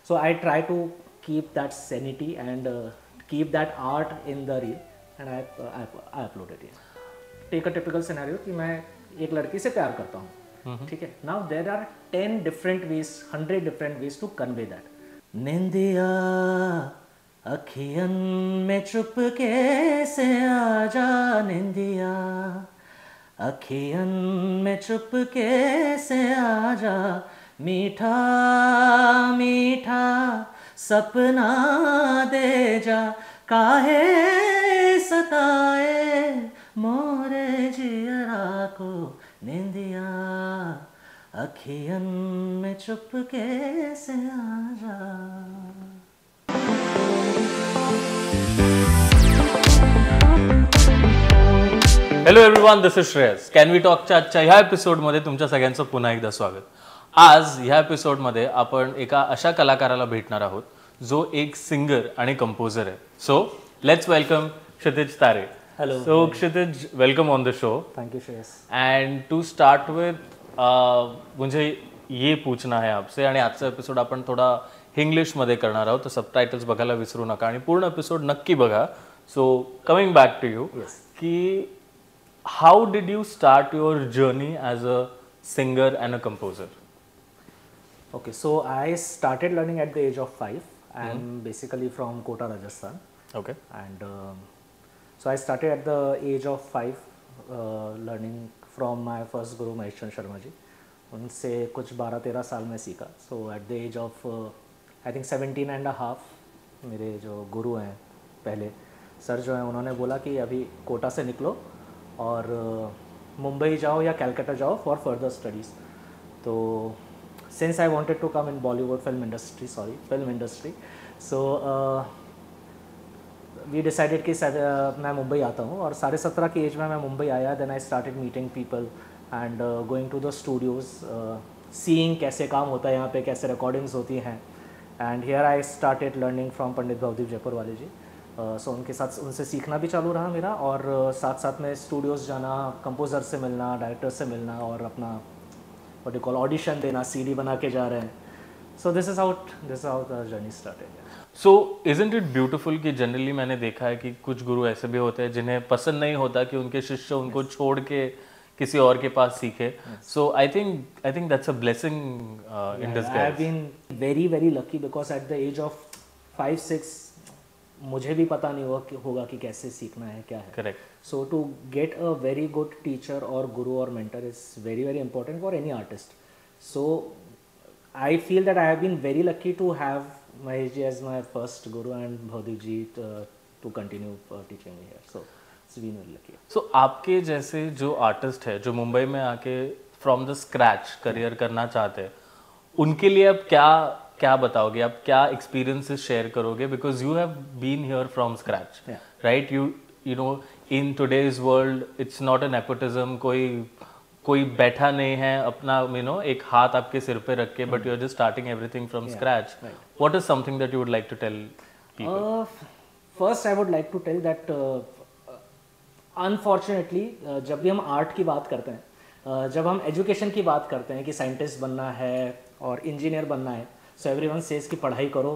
So I try to keep that sanity and keep that art in the reel, and I upload it here. Take a typical scenario कि मैं एक लड़की से प्यार करता हूँ, ठीक है. Now there are 10 different ways, 100 different ways to convey that. निंदिया अखियन में चुपके से आजा, निंदिया अखियन में चुपके से आजा, मीठा मीठा सपना दे जा, काहे सताए मोरे जियरा को, निंदिया अखियन में चुपके से आजा. Hello everyone, this is Shreyas. Can we टॉकच्या आजच्या ह्या एपिसोडमध्ये तुमच्या सगळ्यांचं पुन्हा एकदा स्वागत. आज ह्या एपिसोडमध्ये आपण एका अशा कलाकाराला भेटणार आहोत जो एक सिंगर आणि कंपोजर आहे. So let's welcome Kshitij Tare. Hello. So Kshitij, welcome on the show. Thank you Shreyas. And to start with मुझे ये पूछना है आपसे, आणि आजचा एपिसोड आपण थोडा इंग्लिशमध्ये करणार आहोत, तर सबटायटल्स बघायला विसरू नका आणि पूर्ण एपिसोड नक्की बघा. So coming back to you, की how did you start your journey as a singer and a composer? Okay, so I started learning at the age of 5. I'm basically from Kota, Rajasthan. Okay. And so I started at the age of 5 learning from my first guru Mahesh Chandra Sharma ji. उनसे कुछ 12-13 साल में सीखा. So at the age of I think 17 and a half, मेरे जो गुरु हैं पहले sir जो हैं, उन्होंने बोला कि अभी कोटा से निकलो और मुंबई जाओ या कलकत्ता जाओ फॉर फर्दर स्टडीज़. तो since I wanted to come in Bollywood film industry, so we decided कि मैं मुंबई आता हूँ, और 17.5 की एज में मैं मुंबई आया. then I started meeting people and going to the studios, seeing कैसे काम होता है यहाँ पे, कैसे recordings होती हैं. and here I started learning from पंडित भवदीप जयपुर वाले जी. सो उनसे सीखना भी चालू रहा मेरा, और साथ साथ में स्टूडियोज़ जाना, कंपोज़र से मिलना, डायरेक्टर से मिलना, और अपना व्हाट यू कॉल ऑडिशन देना, सीडी बना के जा रहे हैं. So this is how the journey started. So isn't it beautiful कि जनरली मैंने देखा है कि कुछ गुरु ऐसे भी होते हैं जिन्हें पसंद नहीं होता कि उनके शिष्य उनको छोड़ के किसी और के पास सीखे. So I think that's a blessing in this. I have been very very lucky because at the age of 5-6 मुझे भी पता नहीं होगा कि कैसे सीखना है, क्या है. Correct. So to get a very good teacher और गुरु और mentor is very very important for any artist. So I feel that I have been very lucky to have Mahesh ji as my first guru and Bhavdeep ji to continue teaching me here. So it's been very lucky. सो आपके जैसे जो artist है जो मुंबई में आके from the scratch career करना चाहते हैं, उनके लिए अब क्या बताओगे, आप क्या एक्सपीरियंसेस शेयर करोगे? Because you have been here from scratch, right? You know in today's world it's not an nepotism. कोई बैठा नहीं है अपना एक हाथ आपके सिर पे रख के, but you are just starting everything from scratch. What is something that you would like to tell people? First I would like to tell that unfortunately जब भी हम आर्ट की बात करते हैं, जब हम एजुकेशन की बात करते हैं कि साइंटिस्ट बनना है और इंजीनियर बनना है, सो एवरीवन सेज कि पढ़ाई करो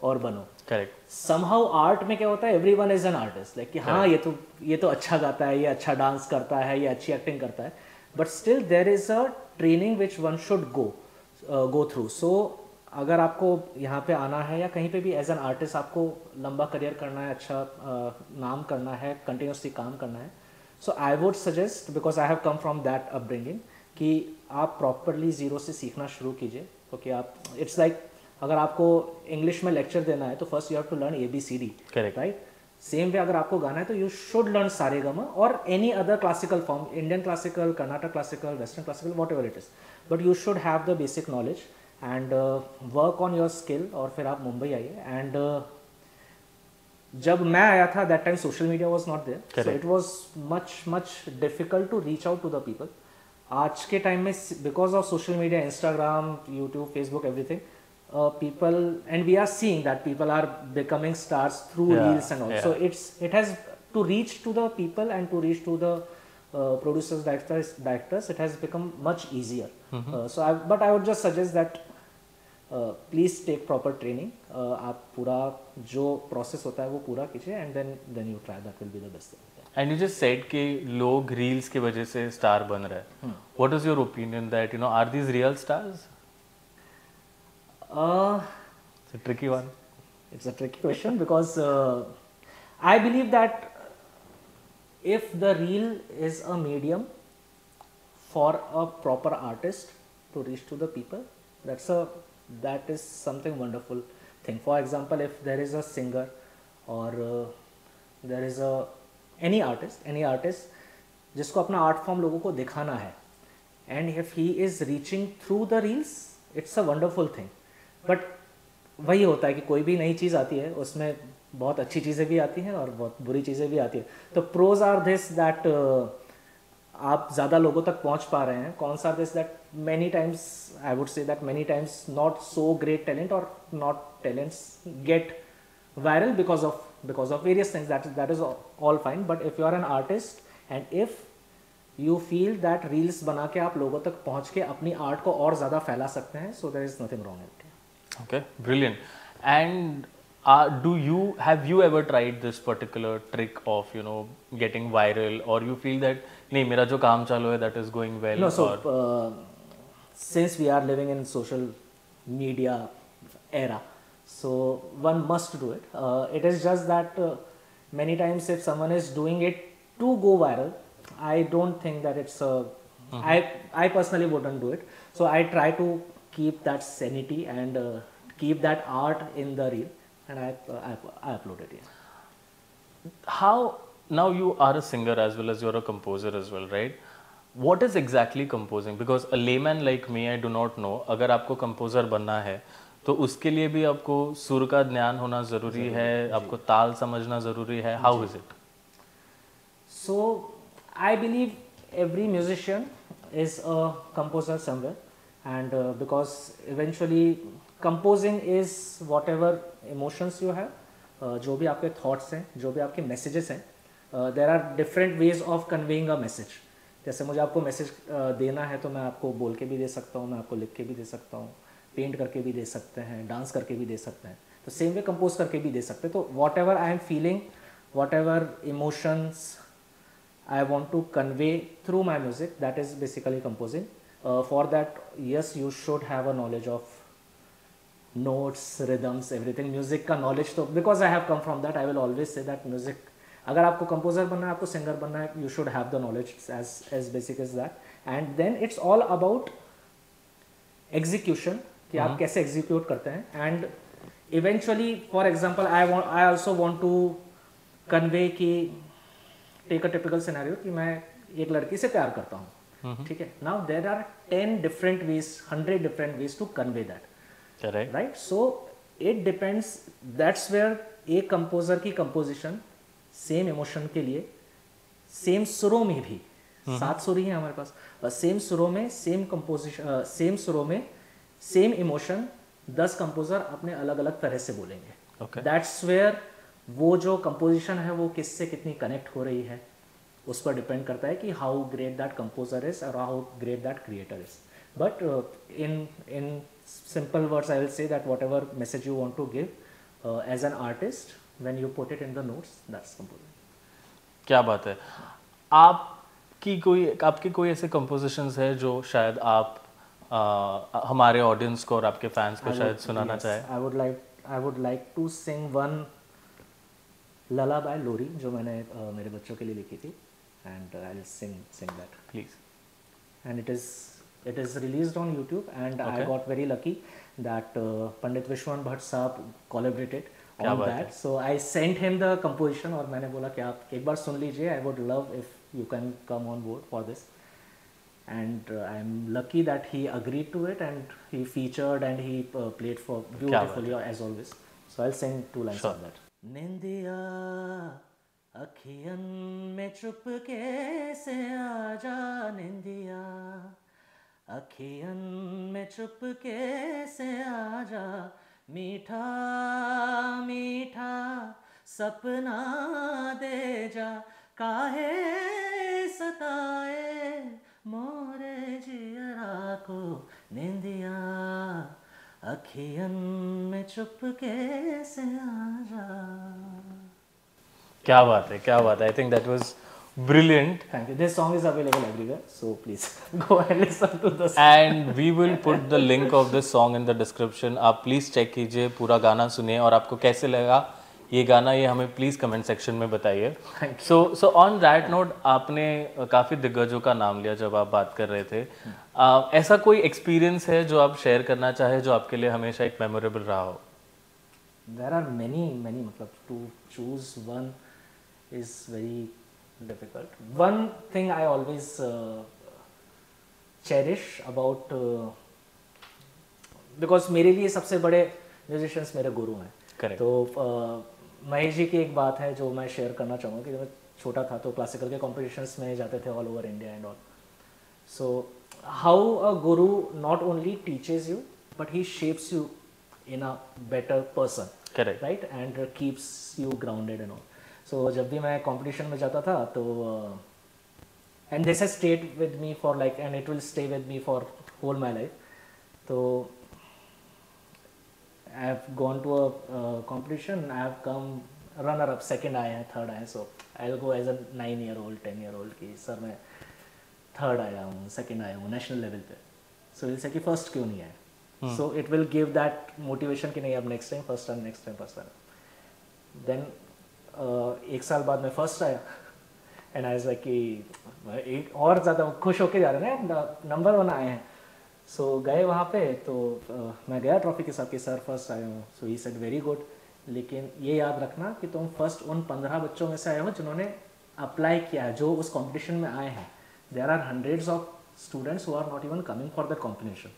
और बनो. करेक्ट. समहाउ आर्ट में क्या होता है, everyone is an artist. Like कि हाँ ये तो अच्छा गाता है, ये अच्छा डांस करता है, ये अच्छी एक्टिंग करता है, but still there is a training which one should go through. So अगर आपको यहाँ पे आना है या कहीं पे भी एज एन आर्टिस्ट आपको लंबा करियर करना है, अच्छा नाम करना है, कंटिन्यूसली काम करना है, so I would suggest, because I have come from that upbringing, कि आप प्रॉपरली ज़ीरो से सीखना शुरू कीजिए. क्योंकि आप इट्स लाइक अगर आपको इंग्लिश में लेक्चर देना है तो first you have to learn ABCD. Correct, right? Same way अगर आपको गाना है तो यू शुड लर्न सारेगामा और any other classical form, Indian classical, Karnataka classical, western classical, what ever it is, but you should have the basic knowledge and work on your skill. और फिर आप मुंबई आइए. एंड जब मैं आया था that time social media was not there, so it was much difficult to reach out to the people. आज के टाइम में because of social media, Instagram, YouTube, Facebook, everything, people, and we are seeing that people are becoming stars through reels and all. So it has to reach to the people and to reach to the producers, directors, it has become much easier. But I would just suggest that please take proper training, आप पूरा जो process होता है वो पूरा कीजिए and then you try, that will be the best thing. And you just said कि लोग रील्स की वजह से स्टार बन रहे हैं. What is your opinion that you know are these real stars? It's a tricky one. It's a tricky question because I believe that if the reel is a medium for a proper artist to reach to the people, that is something wonderful thing. For example, if there is a singer or there is a any artist जिसको अपना art form लोगों को दिखाना है, and if he is reaching through the reels, it's a wonderful thing. But वही होता है कि कोई भी नई चीज़ आती है उसमें बहुत अच्छी चीज़ें भी आती हैं और बहुत बुरी चीज़ें भी आती हैं. तो प्रोज आर दिस दैट आप ज़्यादा लोगों तक पहुंच पा रहे हैं. Cons are this that many times, I would say that many times not so great talent और not talents get viral because of various things. That is all fine. But if you are an artist and if you feel that reels बना के आप लोगों तक पहुंच के अपनी art को और ज़्यादा फैला सकते हैं, so there is nothing wrong in it. Okay, brilliant. And have you ever tried this particular trick of getting viral, or you feel that नहीं मेरा जो काम चालू है that is going well? No, so since we are living in social media era, so one must do it. It is just that many times if someone is doing it to go viral, I don't think that it's I personally wouldn't do it. So I try to keep that sanity and keep that art in the reel, and I upload it. Yeah. How now you are a singer as well as you're a composer as well, right? What is exactly composing? Because a layman like me, I do not know. अगर आपको composer बनना है तो उसके लिए भी आपको सुर का ज्ञान होना ज़रूरी है, आपको ताल समझना ज़रूरी है. How is it? So I believe every musician is a composer somewhere, and because eventually composing is what ever emotions you have, जो भी आपके थॉट्स हैं, जो भी आपके मैसेजेस हैं, there are different ways of conveying a message. जैसे मुझे आपको मैसेज देना है तो मैं आपको बोल के भी दे सकता हूँ, मैं आपको लिख के भी दे सकता हूँ, पेंट करके भी दे सकते हैं, डांस करके भी दे सकते हैं. तो सेम वे कंपोज करके भी दे सकते हैं. तो whatever I am feeling, whatever emotions I want to convey through my music, that is basically composing. For that yes you should have a knowledge of notes, rhythms, everything. Music का knowledge तो because I have come from that, I will always say that music, अगर आपको composer बनना है, आपको singer बनना है, you should have the knowledge as basic as that. And then it's all about execution, कि आप कैसे एग्जीक्यूट करते हैं. And eventually for example I also want to convey कि टेक अ टिपिकल सिनेरियो कि मैं एक लड़की से प्यार करता हूँ, ठीक है. Now there are 10 different ways, 100 different ways to convey that, right. So it depends, that's where एक कंपोजर की कंपोजिशन सेम इमोशन के लिए सेम सुरों में भी, 7 सुर ही हैं हमारे पास, सेम सुरों में सेम कंपोजिशन, सेम सुरों में सेम इमोशन 10 कंपोजर अपने अलग अलग तरह से बोलेंगे. दैट्स वेयर वो जो कंपोजिशन है वो किससे कितनी कनेक्ट हो रही है, उस पर डिपेंड करता है कि how great that composer is और how great that creator is. But in simple words I will say that whatever message you want to give as an artist, when you put it in the notes, that's composing. क्या बात है. आपकी कोई ऐसे compositions है जो शायद आप हमारे ऑडियंस को और आपके फैंस को शायद सुनाना चाहे? I would like to sing one lullaby लोरी, जो मैंने मेरे बच्चों के लिए लिखी थी, and I will sing that please. And it is released on YouTube, and I got very lucky that Pandit Vishwan Bhatt साहब collaborated on that. So I sent him the composition और मैंने बोला कि आप एक बार सुन लीजिए, I would love if you can come on board for this. And I'm lucky that he agreed to it, and he featured and he played for beautifully as always. So I'll sing 2 lines of that. निंदिया अखियन में चुपके से आजा, निंदिया अखियन में चुपके से आजा, मीठा मीठा सपना दे जा, काहे सताए मोरे जियरा को, निंदिया अखियन में चुपके से आ जा. क्या बात है, क्या बात है. I think that was brilliant. Thank you. This song is available everywhere, so please go and listen to the song. And we will put the link of this song in the description. आप please check कीजिए, पूरा गाना सुनिए और आपको कैसे लगा ये गाना, ये हमें प्लीज़ कमेंट सेक्शन में बताइए. सो ऑन दैट नोट, आपने काफ़ी दिग्गजों का नाम लिया जब आप बात कर रहे थे. ऐसा कोई एक्सपीरियंस है जो आप शेयर करना चाहे जो आपके लिए हमेशा एक मेमोरेबल रहा हो? There are many, मतलब to choose one is very difficult. One thing I always cherish about because मेरे लिए सबसे बड़े म्यूजिशियंस मेरे गुरु हैं. Correct. तो महेश जी की एक बात है जो मैं शेयर करना चाहूँगा कि जब मैं छोटा था तो क्लासिकल के कॉम्पिटिशन्स में जाते थे all over India and all. So how a guru not only teaches you but he shapes you in a better person. Correct. Right, and keeps you grounded and all. So जब भी मैं competition में जाता था तो and this has stayed with me for like and it will stay with me for whole my life. तो I have gone to a competition, I have come runner up, second आए हैं, third आए हैं. सो I will go as a 9-year-old 10-year-old की sir मैं third आया हूँ, second आया हूँ नेशनल लेवल पे. सो विल से कि फर्स्ट क्यों नहीं आया. So it will give that motivation कि नहीं अब नेक्स्ट टाइम फर्स्ट आना, नेक्स्ट टाइम फर्स्ट आना. देन एक साल बाद मैं फर्स्ट आया एंड आई वाज लाइक कि एक और ज़्यादा खुश होके जा रहे हैं ना, नंबर 1 आए हैं. सो गए वहाँ पे तो मैं गया ट्रॉफी के साथ कि सर फर्स्ट आया हूँ. सो ही सेड वेरी गुड, लेकिन ये याद रखना कि तुम फर्स्ट उन 15 बच्चों में से आए हो जिन्होंने अप्लाई किया है, जो उस कॉम्पिटिशन में आए हैं. There are hundreds of students who are not even coming for that competition.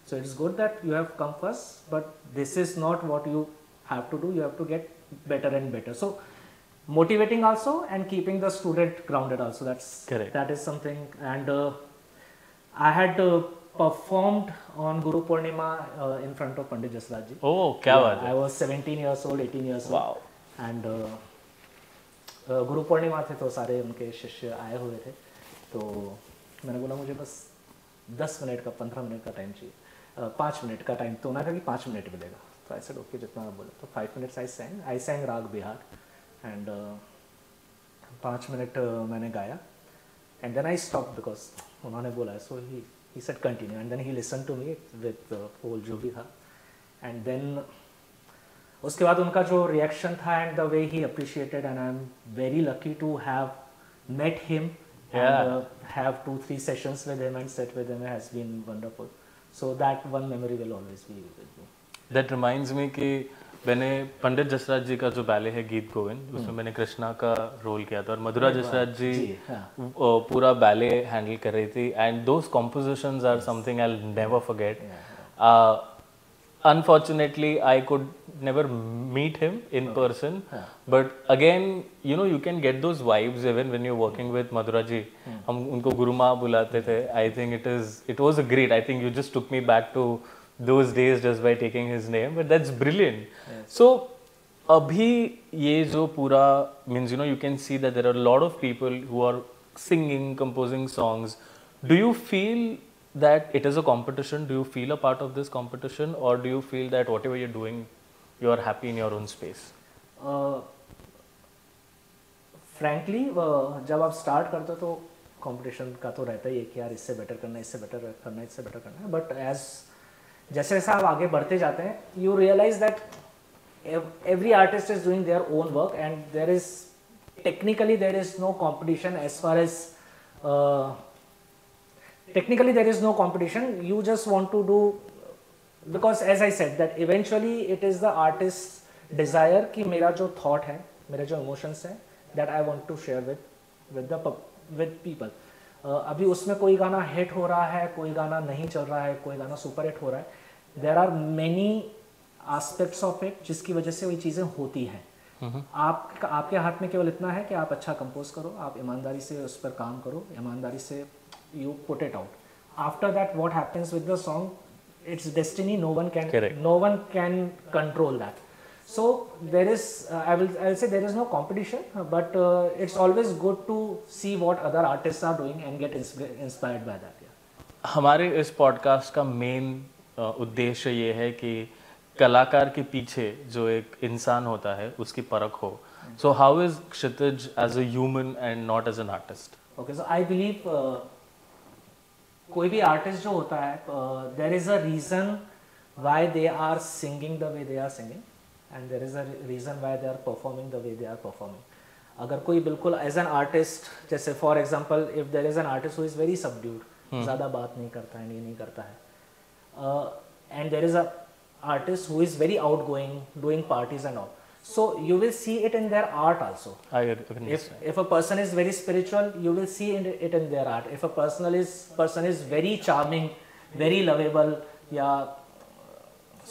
So it's good that you have come first, but this is not what you have to do. You have to get better and better. So motivating also and keeping the student grounded also, Correct. that is something. And I had performed on Guru Purnima in front of Pandit Jasraj ji. Oh, क्या बात है. I was 17 years old, 18 years Wow. old. And Guru Purnima थे तो सारे उनके शिष्य आए हुए थे. तो मैंने बोला मुझे बस 10 मिनट का 15 मिनट का टाइम चाहिए, 5 मिनट का टाइम. तो उन्होंने कहा कि 5 मिनट मिलेगा. तो आई सेड ओके, जितना आप बोले. तो 5 मिनट्स आई सैंग राग बिहार एंड 5 मिनट मैंने गाया and then I stop because उन्होंने बोला. So he said continue and then he listen to me with whole जो भी था. एंड देन उसके बाद उनका जो रिएक्शन था and the way he appreciated, and I am very lucky to have met him and have 2-3 sessions with him and sit with him has been wonderful. So that one memory will always be with me. That reminds me कि मैंने पंडित जसराज जी का जो ballet है गीत गोविंद, उसमें मैंने कृष्णा का role किया था और मधुरा जसराज जी पूरा बैले हैंडल कर रही थी. And those compositions are something I will never forget. Unfortunately, I could never meet him in person, but again, you know, you can get those vibes even when you're working with Madhura ji. हम उनको गुरुमा बुलाते थे. I think it was a great. I think you just took me back to those days just by taking his name. But that's brilliant. Yes. So अभी ये जो पूरा means, you know, you can see that there are a lot of people who are singing, composing songs. Do you feel that it is a competition? Do you feel a part of this competition, or do you feel that whatever you're doing, you are happy in your own space? Frankly, जब आप start करते हो तो competition का तो रहता ही है कि यार इससे बेटर करना है, इससे बेटर करना है, इससे बेटर करना है. बट जैसे जैसे आप आगे बढ़ते जाते हैं, you realise that every artist is doing their own work and there is technically there is no competition as far as technically there is no competition. You just want to do, because as I said that eventually it is the artist's desire कि मेरा जो thought है, मेरे जो emotions हैं, that I want to share with people. अभी उसमें कोई गाना हिट हो रहा है, कोई गाना नहीं चल रहा है, कोई गाना सुपर हिट हो रहा है. There are many aspects of it जिसकी वजह से वही चीज़ें होती हैं. आपके हाथ में केवल इतना है कि आप अच्छा कंपोज करो, आप ईमानदारी से उस पर काम करो, ईमानदारी से you put it out. After that, what happens with the song, it's destiny. No one can control that. So there is I will say there is no competition, but it's always good to see what other artists are doing and get inspired by that. हमारे इस podcast का main उद्देश्य ये है कि कलाकार के पीछे जो एक इंसान होता है उसकी परख हो. So how is Kshitij as a human and not as an artist? Okay, so I believe कोई भी आर्टिस्ट जो होता है there is a reason why they are singing the way they are singing and there is a reason why they are performing the way they are performing. अगर कोई बिल्कुल as an artist, जैसे for example if there is an artist who is very subdued, ज़्यादा बात नहीं करता है, नहीं करता है, and there is a artist who is very outgoing, doing parties and all, so you will see it in their art also. I agree. If a person is very spiritual, you will see it in their art. If a person is very charming, very lovable,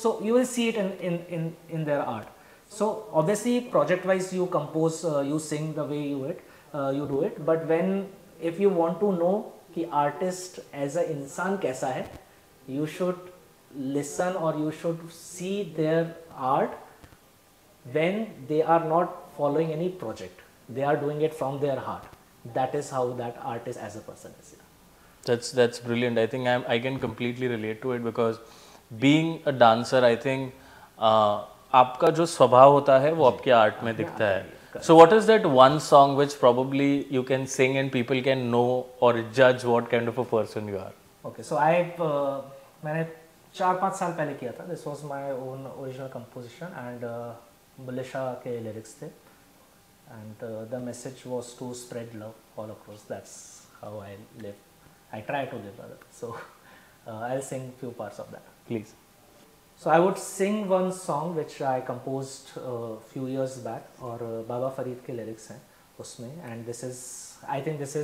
so you will see it in their art. So obviously project wise you compose, you sing the way you do it, but if you want to know कि artist as a इंसान कैसा है, you should listen or you should see their art when they are not following any project. They are doing it from their heart. That is how that artist as a person is. That's brilliant. I think I can completely relate to it because being a dancer, I think आपका जो स्वभाव होता है वो आपके art में दिखता है. So what is that one song which probably you can sing and people can know or judge what kind of a person you are? Okay, so मैंने 4-5 साल पहले किया था. This was my own original composition and Bulleh Shah के lyrics थे and the message was to spread love all across. That's how I live. I try to live that. So I will sing few parts of that. Please. So I would sing one song which I composed few years back, और बाबा फरीद के lyrics हैं उसमें, and I think this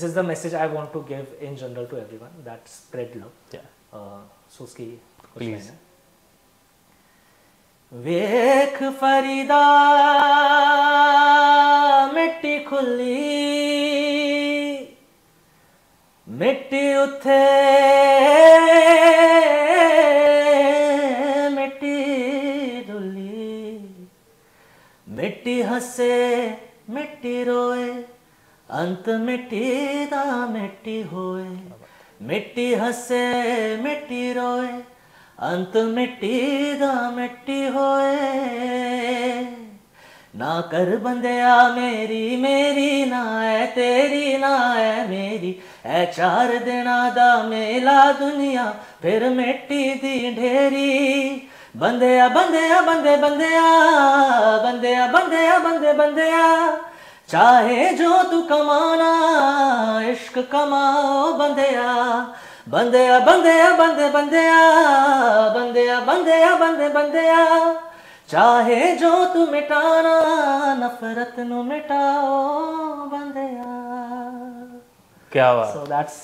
is the message I want to give in general to everyone, that spread love. Yeah. So उसकी Please. वेख फरीदा मिट्टी खुली, मिट्टी उथे मिट्टी डुली, मिट्टी हसे मिट्टी रोए, अंत मिट्टी दा मिट्टी होए. मिट्टी हसे मिट्टी रोए, अंत मिट्टी दा मिट्टी होए. ना कर बंदिया मेरी मेरी, ना है तेरी ना है मेरी, ऐ 4 दिना दा मेला दुनिया फिर मिट्टी दी ढेरी. बंदिया बंदिया बंदे बंदिया, बंदिया बंदिया बंदे बंदिया, चाहे जो तू कमाना इश्क कमाओ बंदिया. बंदिया बंदिया बंदे बंदिया, बंदिया बंदिया बंदे बंदिया, चाहे जो तू मिटाना नफरत नु मिटाओ बंदिया. क्या बात. So that's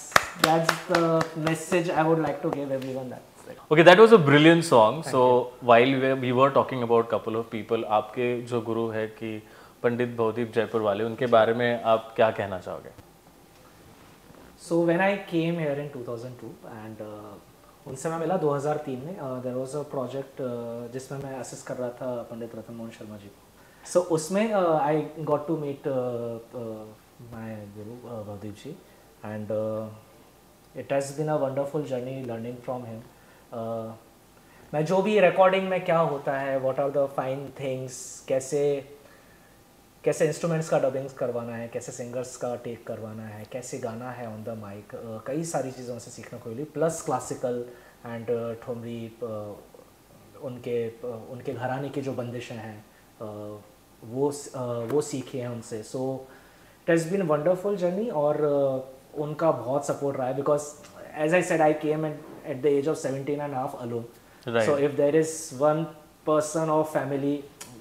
the message I would like to give everyone. Okay, that was a brilliant song. So while we were talking about couple of people, आपके जो गुरु है कि पंडित भवदीप जयपुर वाले, उनके बारे में आप क्या कहना चाहोगे? So when I came here in 2002 and उनसे मैं मिला 2003 में. there was a project जिसमें मैं असिस्ट कर रहा था पंडित रतन मोहन शर्मा जी को. So उसमें I got to meet my guru Bhavdeep ji and it has been a wonderful journey learning from him. मैं जो भी रिकॉर्डिंग में क्या होता है, what are the fine things, कैसे इंस्ट्रूमेंट्स का डबिंग करवाना है, कैसे सिंगर्स का टेक करवाना है, कैसे गाना है ऑन द माइक, कई सारी चीज़ों से सीखने को मिली. प्लस क्लासिकल एंड ठुमरी, उनके घराने की जो बंदिशें हैं वो सीखी हैं उनसे. So it has been wonderful journey और उनका बहुत सपोर्ट रहा है because as I said I came at the age of 17 and a half alone. Right. So if there is one person or family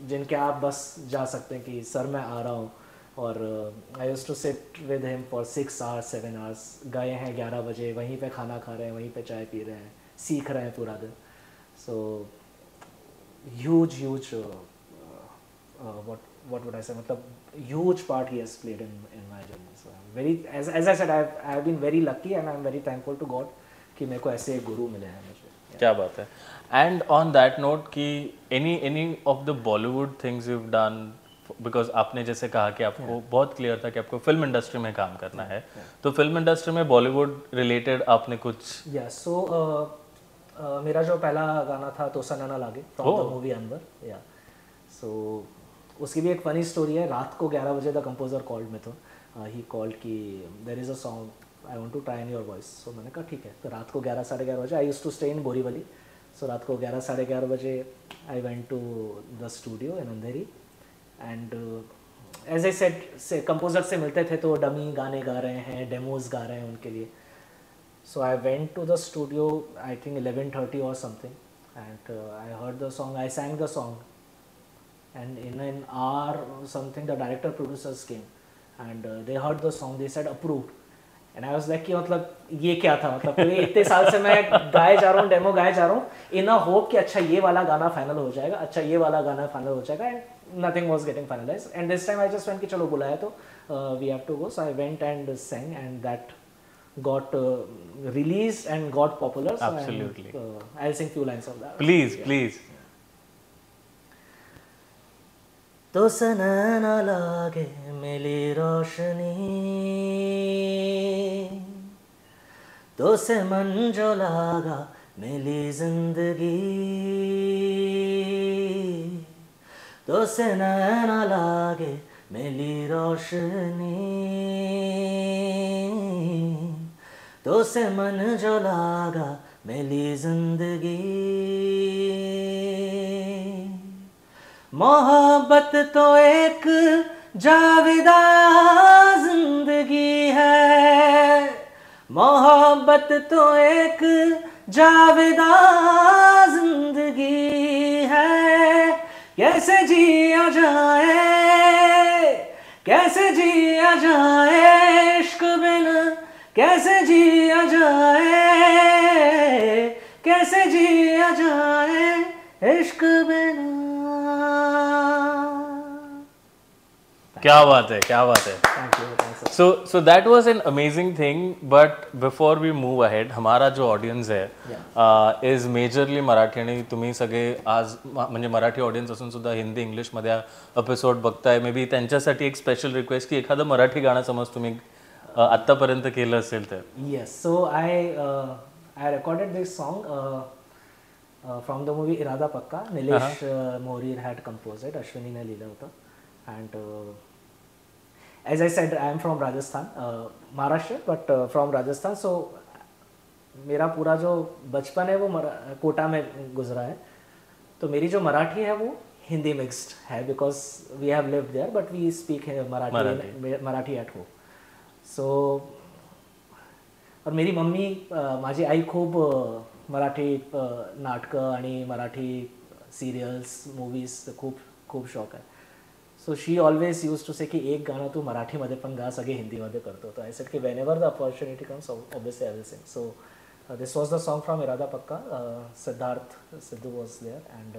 जिनके आप बस जा सकते हैं कि सर मैं आ रहा हूँ, और I used to sit with him for 6 hours 7 hours. गए हैं 11 बजे, वहीं पे खाना खा रहे हैं, वहीं पे चाय पी रहे हैं, सीख रहे हैं पूरा दिन. So huge what would I say, मतलब huge part he has played in my journey. So I'm very, as I said, I have been very lucky and I'm very thankful to God कि मेरे को ऐसे गुरु मिले हैं मुझे. क्या बात है. एंड ऑन दैट नोट कि any of the Bollywood things you have done because आपने जैसे कहा कि आपको बहुत क्लियर था कि आपको फिल्म इंडस्ट्री में काम करना है, तो फिल्म इंडस्ट्री में बॉलीवुड रिलेटेड आपने कुछ? सो मेरा जो पहला गाना था तो सनना लागे फ्रॉम द मूवी अनवर, या सो उसकी भी एक फनी स्टोरी है. रात को 11 बजे द कंपोजर कॉल्ड में, तो ही कॉल्ड कि there is a song I want to try in your voice. So मैंने कहा ठीक है. तो रात को 11 साढ़े 11 बजे, I used to stay in Borivali, so रात को 11 साढ़े 11 बजे I went to the studio in Andheri. And as I said से कंपोजर से मिलते थे तो डमी गाने गा रहे हैं, डेमोज गा रहे हैं उनके लिए. So I went to the studio, I think 11:30 or something, and I heard the song. I sang the song, and in an hour or something, the director producers came, and they heard the song. They said approved, and I was like कि मतलब ये क्या था, मतलब पूरे इतने साल से मैं गाए जा रहा हूँ, डेमो गाए जा रहा हूँ, in a hope कि अच्छा ये वाला गाना फाइनल हो जाएगा, अच्छा ये वाला गाना फाइनल हो जाएगा, and nothing was getting finalized. And this time I just went कि चलो बुलाया तो we have to go. So I went and sang, and that got released and got popular. So Absolutely. I'll sing few lines of that. Please, please. तो सनना लागे मिली रोशनी, तो से मन जो लागा मिली जिंदगी, तो से नैना लागे मिली रोशनी, तो से मन जो लागा मिली जिंदगी. मोहब्बत तो एक जाविदा जिंदगी है, मोहब्बत तो एक जाविदा जिंदगी है. कैसे जिया जाए, कैसे जिया जाए इश्क बिन, कैसे जिया जाए, कैसे जिया जाए इश्क बिना. क्या बात है, क्या बात है. Thank you. So that was an amazing thing. But before we move ahead, हमारा जो ऑडियन्स आहे इज मेजरली मराठी, आणि तुम्ही सगळे आज म्हणजे मराठी ऑडियन्स असून सुद्धा हिंदी इंग्लिशमध्ये एपिसोड बघताय. मे बी त्यांच्यासाठी एक स्पेशल रिक्वेस्ट की एखादं मराठी गाणं समज तुम्ही आत्तापर्यंत केलं असेल तर. Yes, so I recorded this song from the movie इरादा पक्का. Nilesh Morir had composed it, Ashwini ने लिहिलं होतं. And as I said, I am from Rajasthan, Maharashtra, but from Rajasthan. So मेरा पूरा जो बचपन है वो कोटा में गुजरा है, तो मेरी जो मराठी है वो हिंदी मिक्स्ड है, because we have lived there, but we speak Marathi at home. So और मेरी मम्मी, माझी आई खूप मराठी नाटकं आणि मराठी सिरियल्स, मूवीज खूप खूप शौक आहे. So she always use to say की एक गाणं तू मराठीमध्ये पण गा, सगळे हिंदीमध्ये करतो. तो आय सेड की whenever the opportunity comes obviously I will sing. So this was the song from Irada Pakka. Siddharth Sidhu was there and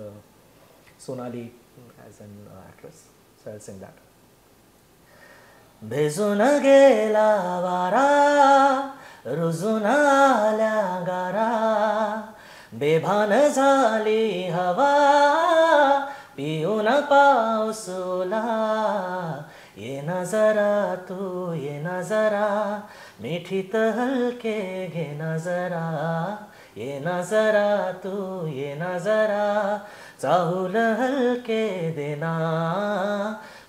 Sonali as an actress. So I will sing that. भिजून गेला वारा, रुजून आल्या गारा, बेभान झाली हवा, पिऊन पाऊस ओला. ये ना जरा तू ये ना जरा, मिठीत हलके घे ना जरा, ये ना जरा तू ये ना जरा, चाहूल हलके देना.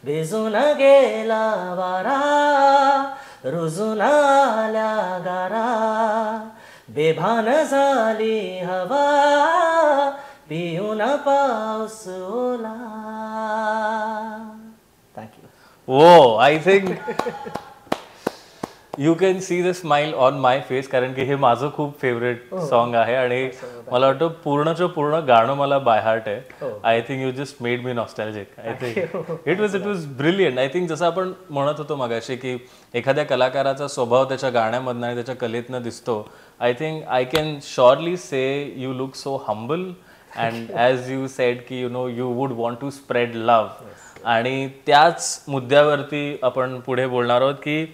भिजून गेला वारा, रुजून आल्या गारा, बेभान झाली हवा, पिऊन पाऊस ओला. Thank you. वो I think you can see the smile on my face, कारण की हे माझं खूप फेवरेट सॉन्ग आहे आणि मला वाटतं पूर्णचं पूर्ण गाणं मला बाय हार्ट आहे. आय think you just made me nostalgic. I think it was brilliant. I think जसं आपण म्हणत होतो मगाशी की एखाद्या कलाकाराचा स्वभाव त्याच्या गाण्यामधनं आणि त्याच्या कलेतनं दिसतो. I think I can surely say you look so humble, and as you said की you know you would want to spread love. आणि त्याच मुद्द्यावरती आपण पुढे बोलणार आहोत की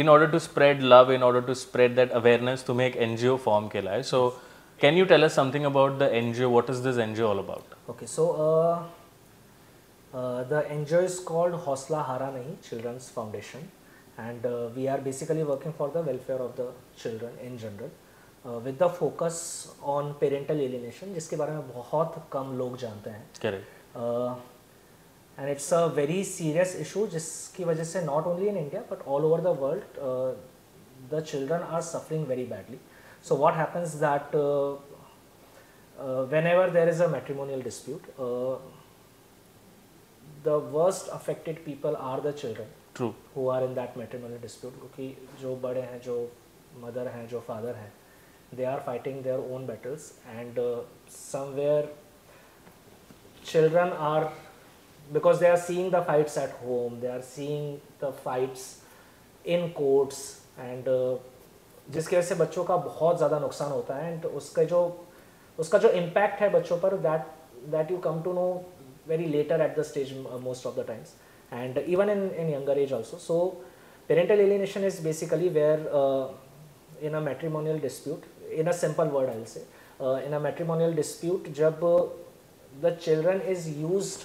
in order to spread love, in order to spread that awareness, तुम्ही एक NGO फॉर्म केला आहे. So can you tell us something about the NGO? What is this NGO all about? Okay, so The NGO is called Hausla Hara Nahi Children's Foundation, and we are basically working for the welfare of the children in general, with the focus on parental alienation, जिसके बारे में बहुत कम लोग जानते हैं. Correct. And it's a very serious issue, जिसकी वजह से not only in India but all over the world the children are suffering very badly. So what happens that whenever there is a matrimonial dispute, the worst affected people are the children. True. Who are in that matrimonial dispute, क्योंकि जो बड़े हैं, जो mother हैं, जो father हैं, they are fighting their own battles, and somewhere children are, because they are seeing the fights at home, they are seeing the fights in courts, and जिसकी वजह से बच्चों का बहुत ज़्यादा नुकसान होता है, and उसका जो impact है बच्चों पर, that you come to know very later at the stage most of the times, and even in younger age also. So parental alienation is basically where in a matrimonial dispute, in a simple word I will say, in a matrimonial dispute, जब the children is used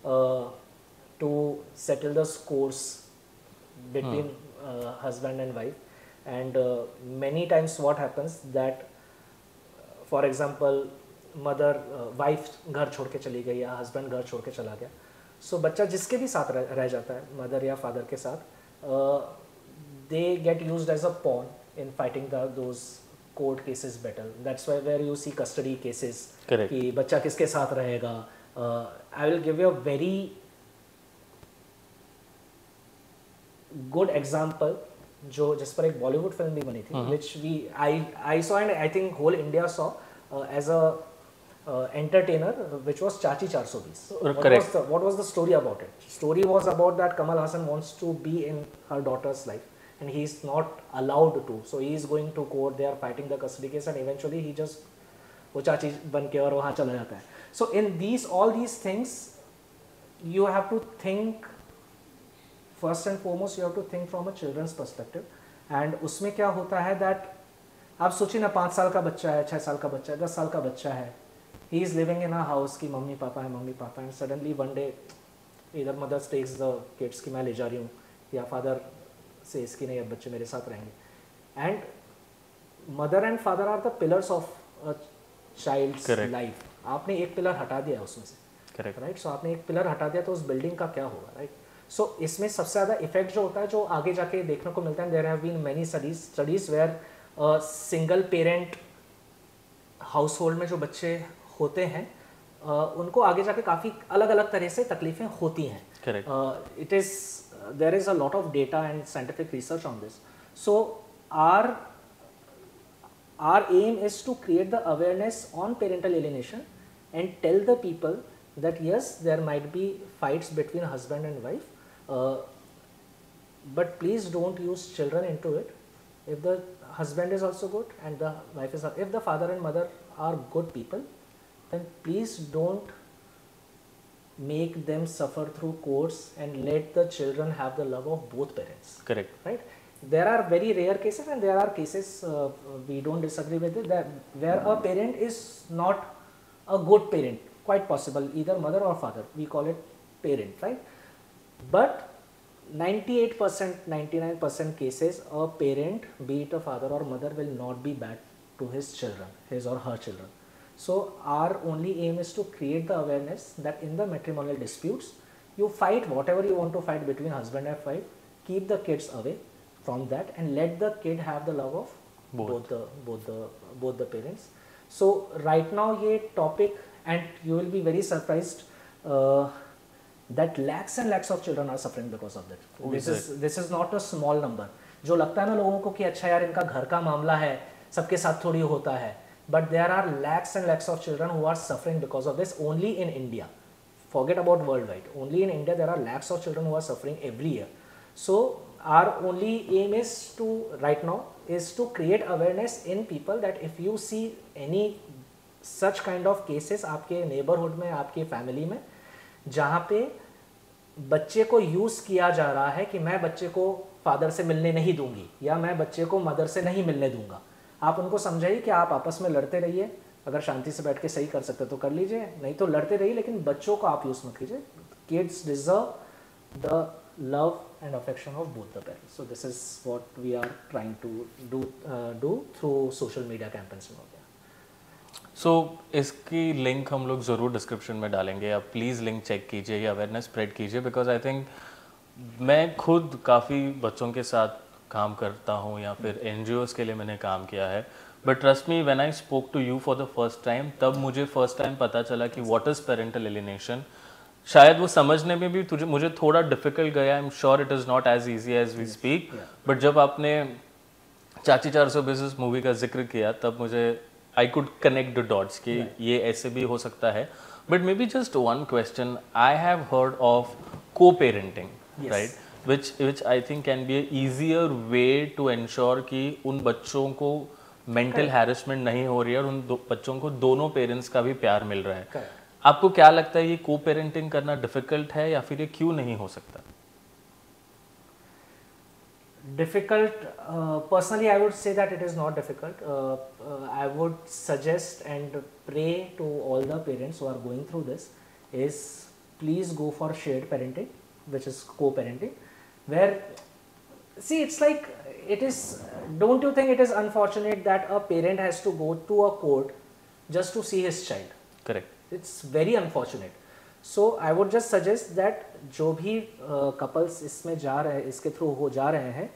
to settle the scores between husband and wife, and many times what happens that, for example, mother wife घर छोड़ के चली गई या husband घर छोड़ के चला गया, सो बच्चा जिसके भी साथ रह जाता है, मदर या फादर के साथ, they get used as a pawn in fighting those court cases battle. That's why where you see custody cases कि बच्चा किसके साथ रहेगा. I will give you a very good example जिस पर एक बॉलीवुड फिल्म भी बनी थी, which I saw and I think whole India saw as a entertainer, which was Chachi 420. Correct. What was the story about it? Story was about that Kamal Hassan wants to be in her daughter's life, and he is not allowed to. So he is going to court. They are fighting the custody case, and eventually he just वो चाची बन के और वहाँ चला जाता है. So in all these things, you have to think first and foremost. You have to think from a children's perspective, and उसमें क्या होता है that आप सोचिए ना, 5 साल का बच्चा है, 6 साल का बच्चा है, 10 साल का बच्चा है. He is living in a house कि मम्मी पापा है, and suddenly one day either mother takes the kids कि मैं ले जा रही हूँ, या father says कि नहीं अब बच्चे मेरे साथ रहेंगे. And mother and father are the pillars of a child's life. आपने एक पिलर हटा दिया उसमें से, राइट. सो आपने एक पिलर हटा दिया तो उस बिल्डिंग का क्या होगा, राइट. सो इसमें सबसे ज़्यादा इफेक्ट जो होता है, जो आगे जाके देखने को मिलता है, there have been many studies where single parent household में जो बच्चे होते हैं, उनको आगे जाके काफ़ी अलग अलग तरह से तकलीफ़ें होती हैं. It is there is a lot of data and scientific research on this. So our aim is to create the awareness on parental alienation and tell the people that yes, there might be fights between husband and wife, but please don't use children into it. If the husband is also good and the wife is, if the father and mother are good people, then please don't make them suffer through courts and let the children have the love of both parents. Correct. Right. There are very rare cases, and there are cases we don't disagree with it, that where a parent is not a good parent, quite possible either mother or father, we call it parent, right. But 98%, 99% cases, a parent, be it a father or mother, will not be bad to his children, his or her children. So our only aim is to create the awareness that in the matrimonial disputes, you fight whatever you want to fight between husband and wife, keep the kids away from that and let the kid have the love of both the parents. So right now ये topic, and you will be very surprised that lakhs and lakhs of children are suffering because of that. This is not a small number. जो लगता है ना लोगों को कि अच्छा यार इनका घर का मामला है, सबके साथ थोड़ी होता है, but there are lakhs and lakhs of children who are suffering because of this only in India. Forget about worldwide. Only in India there are lakhs of children who are suffering every year. So our only aim is to right now is to create awareness in people that if you see any such kind of cases आपके neighborhood में, आपके family में, जहाँ पे बच्चे को use किया जा रहा है कि मैं बच्चे को फादर से मिलने नहीं दूंगी या मैं बच्चे को मदर से नहीं मिलने दूंगा, आप उनको समझाइए कि आप आपस में लड़ते रहिए, अगर शांति से बैठ के सही कर सकते तो कर लीजिए, नहीं तो लड़ते रहिए, लेकिन बच्चों को आप यूज़ मत कीजिए. Kids deserve the love and affection of both the parents. So this is what we are trying to do through social media campaigns and all that. सो इसकी लिंक हम लोग ज़रूर डिस्क्रिप्शन में डालेंगे. आप प्लीज़ लिंक चेक कीजिए, ये awareness spread कीजिए, बिकॉज आई थिंक मैं खुद काफ़ी बच्चों के साथ काम करता हूँ या फिर NGOs के लिए मैंने काम किया है. But trust me, when I spoke to you for the first time, तब मुझे फर्स्ट टाइम पता चला कि व्हाट इज़ पेरेंटल एलिनेशन. शायद वो समझने में भी मुझे थोड़ा डिफिकल्ट गया. I am sure it is not as easy as we speak. But जब आपने चाची 420 मूवी का जिक्र किया, तब मुझे I could connect the dots कि ये ऐसे भी हो सकता है. But may be just one question. I have heard of co parenting, right, which I think can be a easier way to ensure कि उन बच्चों को मेंटल हैरेसमेंट नहीं हो रही है और उन बच्चों को दोनों पेरेंट्स का भी प्यार मिल रहा है. आपको क्या लगता है, ये को पेरेंटिंग करना डिफिकल्ट है या फिर ये क्यों नहीं हो सकता? Difficult, personally I would say that it is not difficult. I would suggest and pray to all the parents who are going through this is please go for shared parenting, which is co-parenting, where see it's like it is, don't you think it is unfortunate that a parent has to go to a court just to see his child? Correct. It's very unfortunate. So I would just suggest that जो भी couples इसमें जा रहे हैं, इसके through हो जा रहे हैं,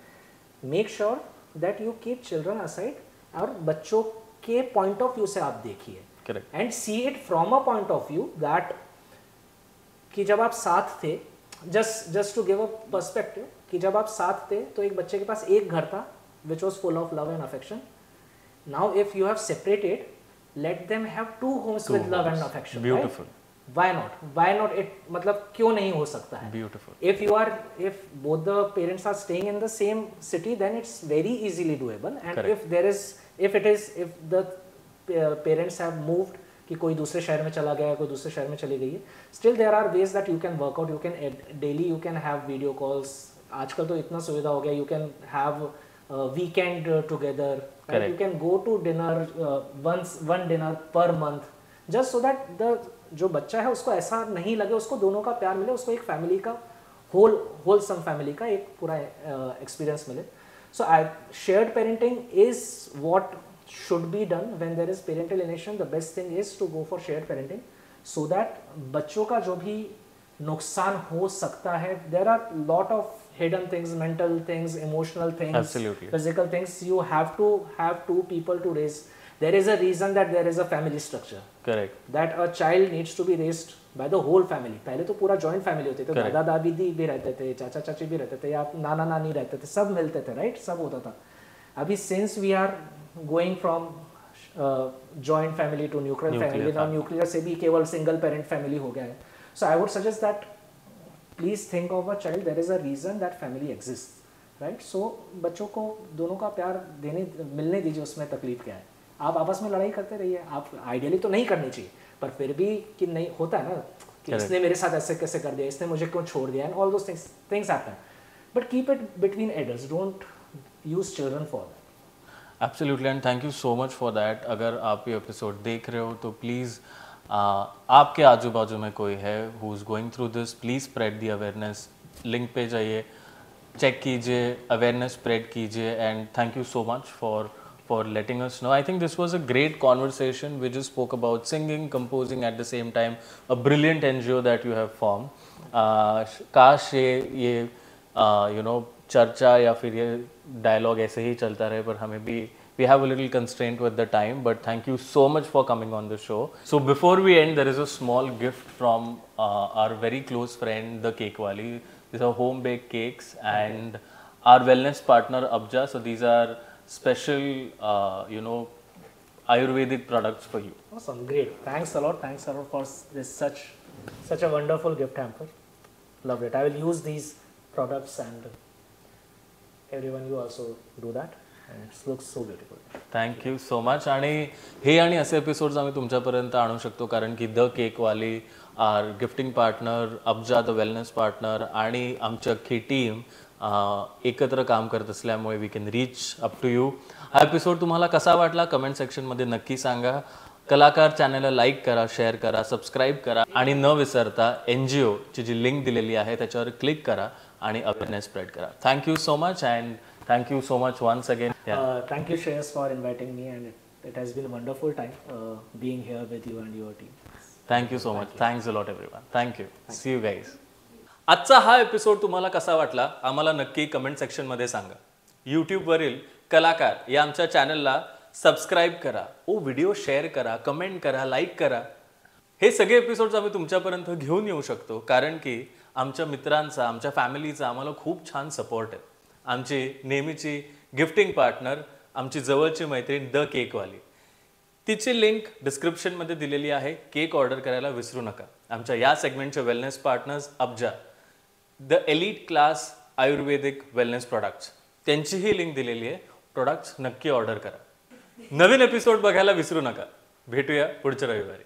make sure that you keep children aside और बच्चों के point of view से आप देखिए. Correct. And see it from a point of view that कि जब आप साथ थे, just to give a perspective, कि जब आप साथ थे तो एक बच्चे के पास एक घर था which was full of love and affection. Now if you have separated, let them have two homes with love and affection. Beautiful. Right? Why not? Why not? It मतलब क्यों नहीं हो सकता है? Beautiful. If both the parents are staying in the same city, then it's very easily doable. And Correct. if the parents have moved, कि कोई दूसरे शहर में चला गया है, कोई दूसरे शहर में चली गई है, still there are ways that you can work out. You can daily you can have video calls. आजकल तो इतना सुविधा हो गया. You can have weekend together. Right? You can go to dinner one dinner per month, just so that the जो बच्चा है उसको ऐसा नहीं लगे, उसको दोनों का प्यार मिले, उसको एक फैमिली का wholesome फैमिली का एक पूरा एक्सपीरियंस मिले. So shared parenting is what should be done when there is parental alienation. The best thing is to go for shared parenting so that बच्चों का जो भी नुकसान हो सकता है, there are lot of hidden things, mental things, emotional things, Absolutely. physical things. You have to have two people to raise. There is a reason that there is a family structure. Correct. That a child needs to be raised by the whole family. पहले तो पूरा joint family होती थी, दादा दादी भी रहते थे, चाचा चाची भी रहते थे, या नाना नानी रहते थे, सब मिलते थे, right? सब होता था. अभी since we are going from joint family to nuclear family, now nuclear से भी केवल single parent family हो गया है. So I would suggest that please think of a child. There is a reason that family exists, right? So बच्चों को दोनों का प्यार मिलने दीजिए. उसमें तकलीफ क्या है? आप आपस में लड़ाई करते रहिए. आप आइडियली तो नहीं करनी चाहिए, पर फिर भी कि नहीं होता है ना कि इसने मेरे साथ ऐसे कैसे कर दिया, इसने मुझे क्यों छोड़ दिया, and all those things happen. But keep it between adults. Don't use children for that. Absolutely, and thank you so much for that. अगर आप ये एपिसोड देख रहे हो तो प्लीज़ आपके आजू बाजू में कोई है who is going through this, please spread the awareness. Link पे जाइए, चेक कीजिए, अवेयरनेस स्प्रेड कीजिए. And thank you so much for letting us know. I think this was a great conversation. We just spoke about singing, composing at the same time. A brilliant NGO that you have formed. काश ये चर्चा या फिर ये dialogue ऐसे ही चलता रहे, पर हमें भी we have a little constraint with the time, but thank you so much for coming on the show. So before we end, there is a small gift from our very close friend, the Cake Wali. These are home baked cakes and our wellness partner Abja. So these are special, Ayurvedic products for you. Awesome, great. Thanks a lot for this such a wonderful gift hamper. Loved it. I will use these products, and everyone you also do that. And it looks so beautiful. Thank you so much. आणि हे आणि असे episodes आम्ही तुमच्यापर्यंत आणू शकतो कारण की the केकवाली, our gifting partner, Abja the wellness partner आणि आमची अख्खी टीम एकत्र काम करत असल्यामुळे we can reach up to you. हा एपिसोड तुम्हाला कसा वाटला कमेंट सेक्शनमध्ये नक्की सांगा. कलाकार चॅनलला लाईक करा, शेअर करा, सबस्क्राईब करा आणि न विसरता NGO ची जी लिंक दिलेली आहे त्याच्यावर क्लिक करा आणि अवेअरनेस स्प्रेड करा. Thank you so much and thank you so much once again. Thank you, Shreyas, for inviting me, and it has been a wonderful time being here with you and your team. Thank you so much. Thanks a lot everyone. Thank you. See you guys. आजचा हा episode तुम्हाला कसा वाटला आम्हाला नक्की comment सेक्शनमध्ये सांगा. यूट्यूबवरील कलाकार या आमच्या चॅनलला सबस्क्राईब करा, व्हिडिओ शेअर करा, कमेंट करा, लाईक करा. हे सगळे एपिसोड्स आम्ही तुमच्यापर्यंत घेऊन येऊ शकतो कारण की आमच्या मित्रांचा, आमच्या फॅमिलीचा आम्हाला खूप छान सपोर्ट आहे. आमची नेहमीची गिफ्टिंग पार्टनर, आमची जवळची मैत्रीण द केकवाली, तिची लिंक डिस्क्रिप्शनमध्ये दिलेली आहे. केक ऑर्डर करायला विसरू नका. आमच्या या सेगमेंटचे wellness partners Abja, the elite class Ayurvedic wellness products, त्यांचीही लिंक दिलेली आहे. प्रोडक्ट्स नक्की ऑर्डर करा. नवीन एपिसोड बघायला विसरू नका. भेटूया पुढच्या रविवारी.